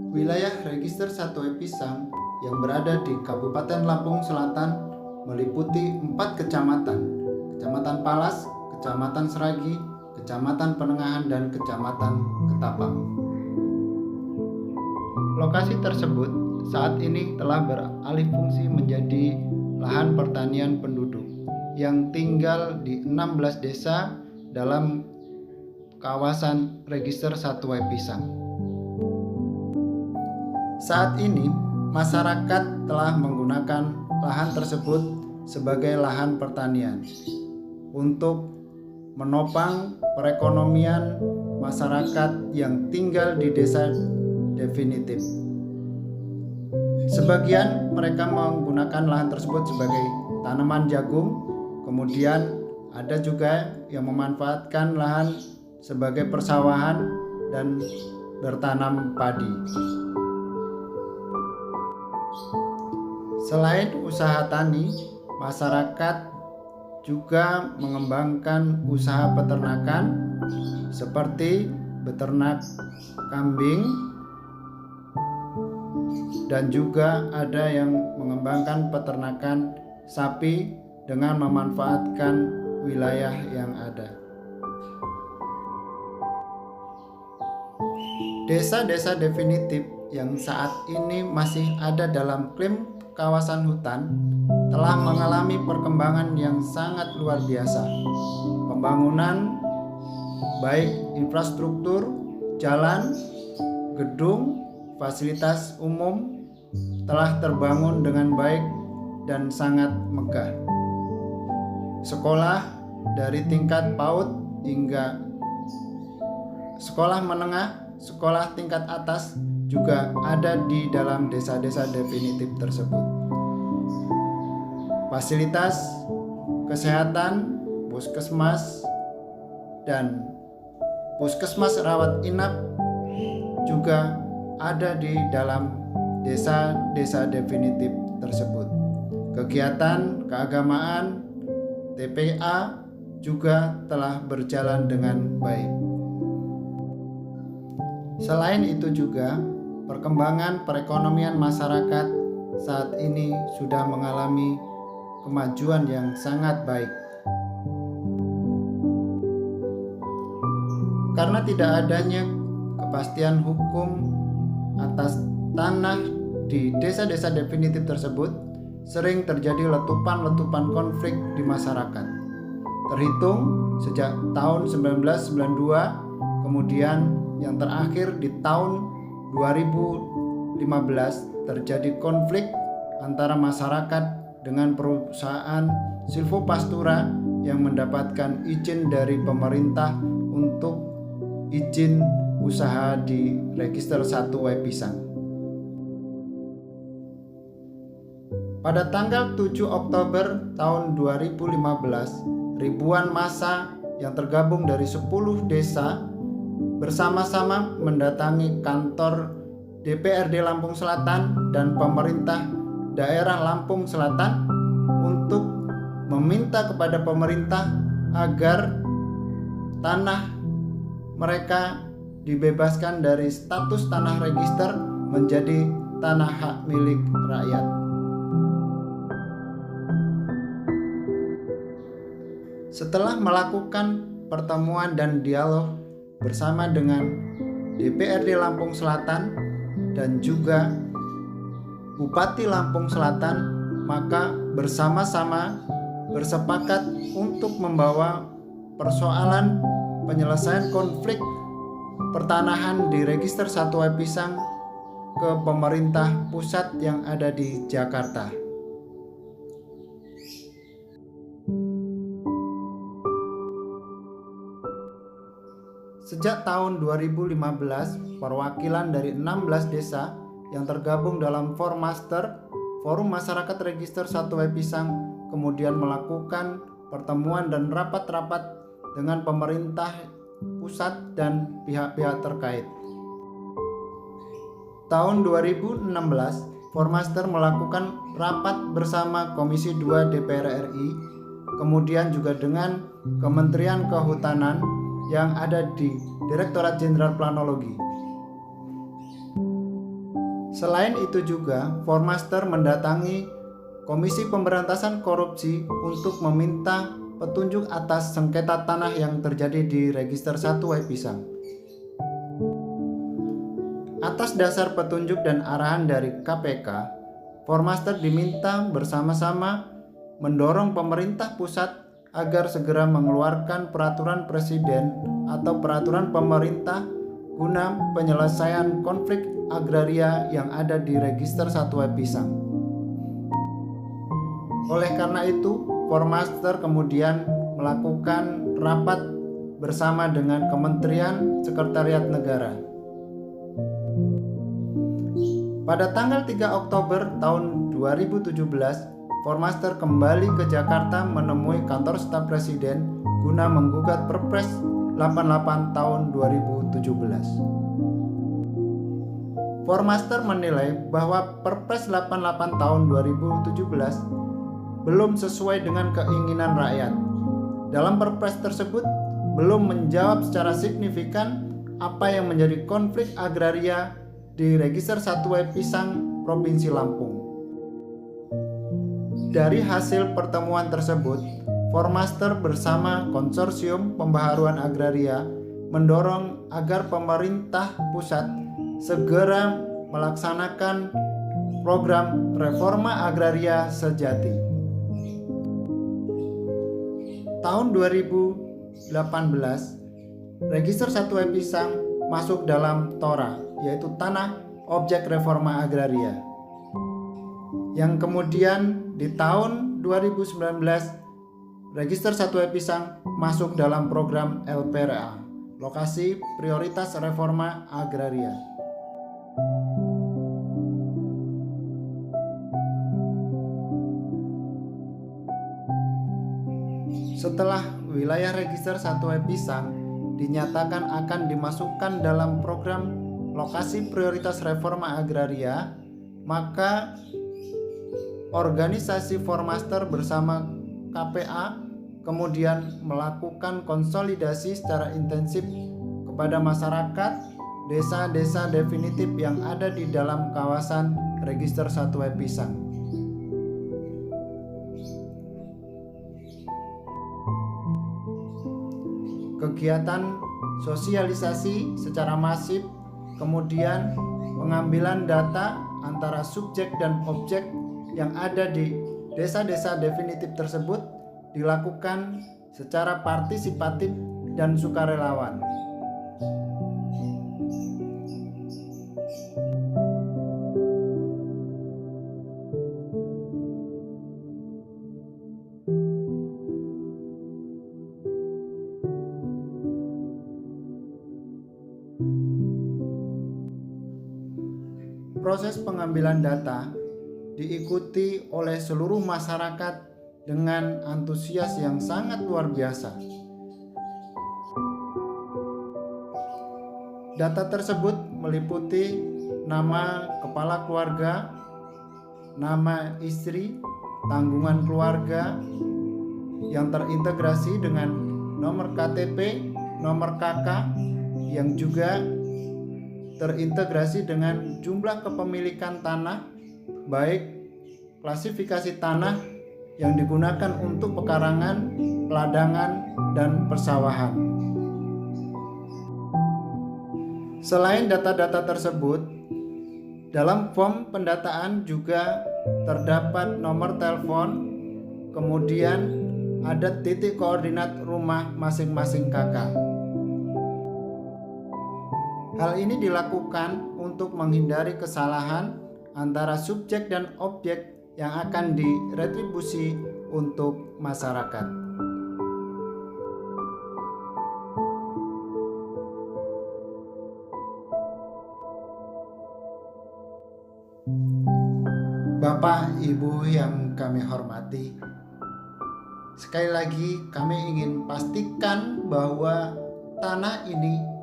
Wilayah Register 1 Episang yang berada di Kabupaten Lampung Selatan meliputi 4 kecamatan: Kecamatan Palas, Kecamatan Seragi, Kecamatan Penengahan, dan Kecamatan Ketapang. Lokasi tersebut saat ini telah beralih fungsi menjadi lahan pertanian penduduk yang tinggal di 16 desa dalam kawasan Register 1 Episang. Saat ini, masyarakat telah menggunakan lahan tersebut sebagai lahan pertanian untuk menopang perekonomian masyarakat yang tinggal di desa definitif. Sebagian mereka menggunakan lahan tersebut sebagai tanaman jagung, kemudian ada juga yang memanfaatkan lahan sebagai persawahan dan bertanam padi. Selain usaha tani, masyarakat juga mengembangkan usaha peternakan seperti beternak kambing, dan juga ada yang mengembangkan peternakan sapi dengan memanfaatkan wilayah yang ada. Desa-desa definitif yang saat ini masih ada dalam klaim kawasan hutan telah mengalami perkembangan yang sangat luar biasa. Pembangunan baik infrastruktur, jalan, gedung, fasilitas umum telah terbangun dengan baik dan sangat megah. Sekolah dari tingkat PAUD hingga sekolah menengah, sekolah tingkat atas juga ada di dalam desa-desa definitif tersebut. Fasilitas kesehatan, puskesmas, dan puskesmas rawat inap juga ada di dalam desa-desa definitif tersebut. Kegiatan keagamaan, TPA juga telah berjalan dengan baik. Selain itu juga, perkembangan perekonomian masyarakat saat ini sudah mengalami kemajuan yang sangat baik. Karena tidak adanya kepastian hukum atas tanah di desa-desa definitif tersebut, sering terjadi letupan-letupan konflik di masyarakat. Terhitung sejak tahun 1992, kemudian yang terakhir di tahun 2015 terjadi konflik antara masyarakat dengan perusahaan Silvopastura yang mendapatkan izin dari pemerintah untuk izin usaha di Register 1 Episang. Pada tanggal 7 Oktober tahun 2015, ribuan massa yang tergabung dari 10 desa bersama-sama mendatangi kantor DPRD Lampung Selatan dan pemerintah daerah Lampung Selatan untuk meminta kepada pemerintah agar tanah mereka dibebaskan dari status tanah register menjadi tanah hak milik rakyat. Setelah melakukan pertemuan dan dialog bersama dengan DPRD Lampung Selatan dan juga Bupati Lampung Selatan, maka bersama-sama bersepakat untuk membawa persoalan penyelesaian konflik pertanahan di Register 1 Episang ke pemerintah pusat yang ada di Jakarta. Sejak tahun 2015, perwakilan dari 16 desa yang tergabung dalam Formaster, Forum Masyarakat Register 1 Episang, kemudian melakukan pertemuan dan rapat-rapat dengan pemerintah pusat dan pihak-pihak terkait. Tahun 2016, Formaster melakukan rapat bersama Komisi 2 DPR RI, kemudian juga dengan Kementerian Kehutanan yang ada di Direktorat Jenderal Planologi. Selain itu juga, Formaster mendatangi Komisi Pemberantasan Korupsi untuk meminta petunjuk atas sengketa tanah yang terjadi di Register 1 Waipisang. Atas dasar petunjuk dan arahan dari KPK, Formaster diminta bersama-sama mendorong pemerintah pusat agar segera mengeluarkan peraturan presiden atau peraturan pemerintah guna penyelesaian konflik agraria yang ada di Register 1 Waipisang. Oleh karena itu, Formaster kemudian melakukan rapat bersama dengan Kementerian Sekretariat Negara. Pada tanggal 3 Oktober tahun 2017, Formaster kembali ke Jakarta menemui kantor staf presiden guna menggugat Perpres 88 tahun 2017. Formaster menilai bahwa Perpres 88 tahun 2017 belum sesuai dengan keinginan rakyat. Dalam Perpres tersebut belum menjawab secara signifikan apa yang menjadi konflik agraria di Register 1 Waipisang, Provinsi Lampung. Dari hasil pertemuan tersebut, Formaster bersama Konsorsium Pembaharuan Agraria mendorong agar pemerintah pusat segera melaksanakan program reforma agraria sejati. Tahun 2018, Register 1 Waipisang masuk dalam TORA, yaitu Tanah Objek Reforma Agraria. Yang kemudian di tahun 2019, Register 1 Waipisang masuk dalam program LPRA, Lokasi Prioritas Reforma Agraria. Setelah wilayah Register 1 Waipisang dinyatakan akan dimasukkan dalam program Lokasi Prioritas Reforma Agraria, maka organisasi Formaster bersama KPA kemudian melakukan konsolidasi secara intensif kepada masyarakat desa-desa definitif yang ada di dalam kawasan Register 1 Waipisang. Kegiatan sosialisasi secara masif, kemudian pengambilan data antara subjek dan objek yang ada di desa-desa definitif tersebut dilakukan secara partisipatif dan sukarelawan. Proses pengambilan data diikuti oleh seluruh masyarakat dengan antusias yang sangat luar biasa. Data tersebut meliputi nama kepala keluarga, nama istri, tanggungan keluarga yang terintegrasi dengan nomor KTP, nomor KK yang juga terintegrasi dengan jumlah kepemilikan tanah, baik klasifikasi tanah yang digunakan untuk pekarangan, ladangan, dan persawahan. Selain data-data tersebut, dalam form pendataan juga terdapat nomor telepon, kemudian ada titik koordinat rumah masing-masing kakak. Hal ini dilakukan untuk menghindari kesalahan antara subjek dan objek yang akan diretribusi untuk masyarakat. Bapak, Ibu yang kami hormati, sekali lagi kami ingin pastikan bahwa tanah ini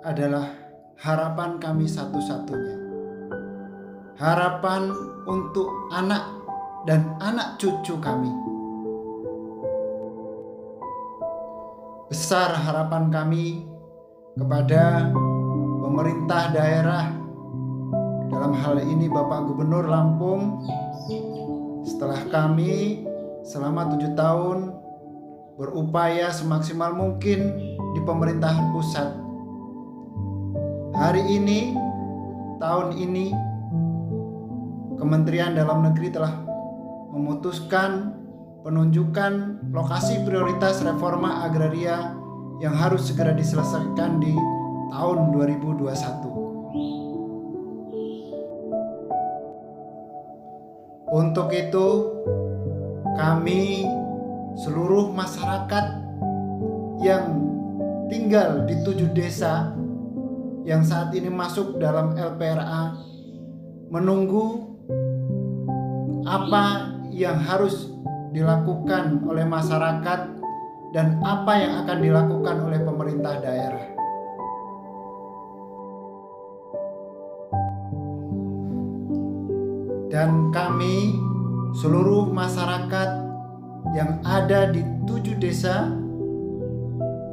adalah harapan kami satu-satunya. Harapan untuk anak dan anak cucu kami. Besar harapan kami kepada pemerintah daerah dalam hal ini Bapak Gubernur Lampung, setelah kami selama 7 tahun berupaya semaksimal mungkin di pemerintahan pusat. Hari ini, tahun ini, Kementerian Dalam Negeri telah memutuskan penunjukan lokasi prioritas reforma agraria yang harus segera diselesaikan di tahun 2021. Untuk itu, kami seluruh masyarakat yang tinggal di 7 desa yang saat ini masuk dalam LPRA menunggu apa yang harus dilakukan oleh masyarakat dan apa yang akan dilakukan oleh pemerintah daerah. Dan kami seluruh masyarakat yang ada di 7 desa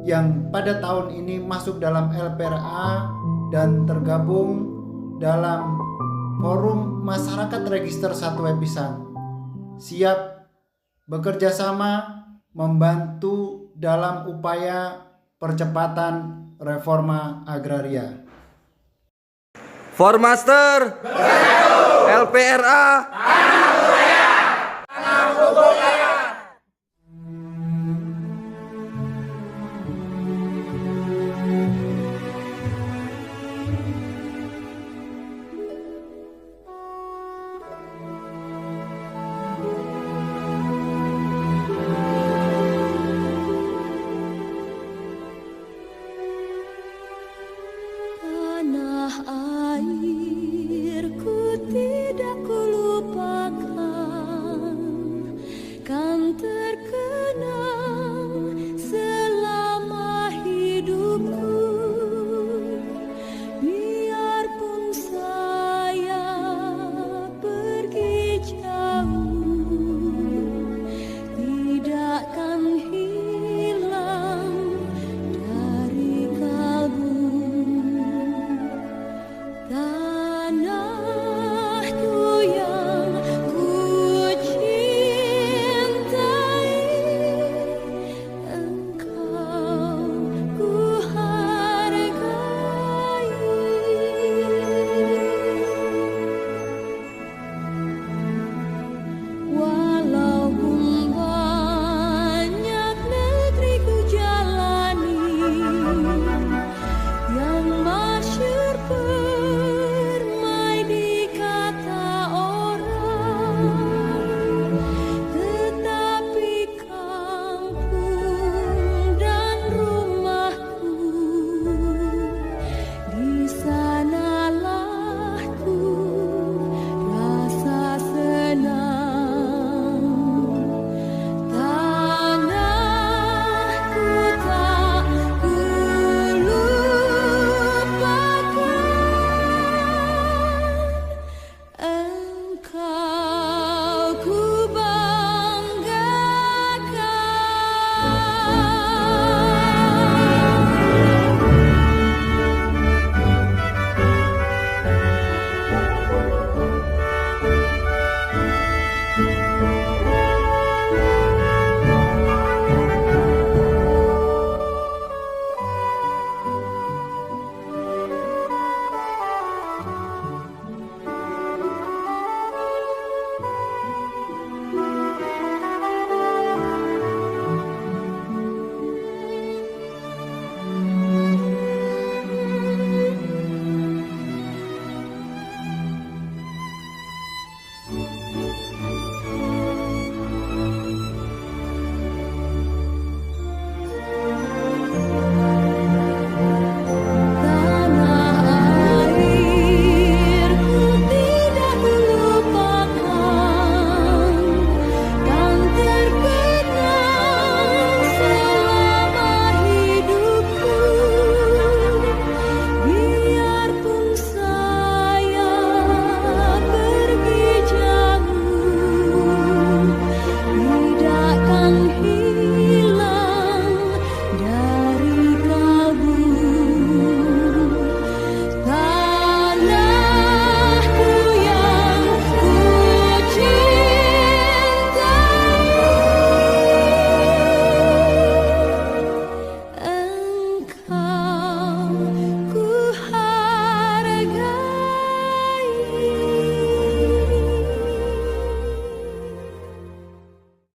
yang pada tahun ini masuk dalam LPRA dan tergabung dalam Forum Masyarakat Register 1 Wepisang siap bekerja sama membantu dalam upaya percepatan reforma agraria. Formaster LPRA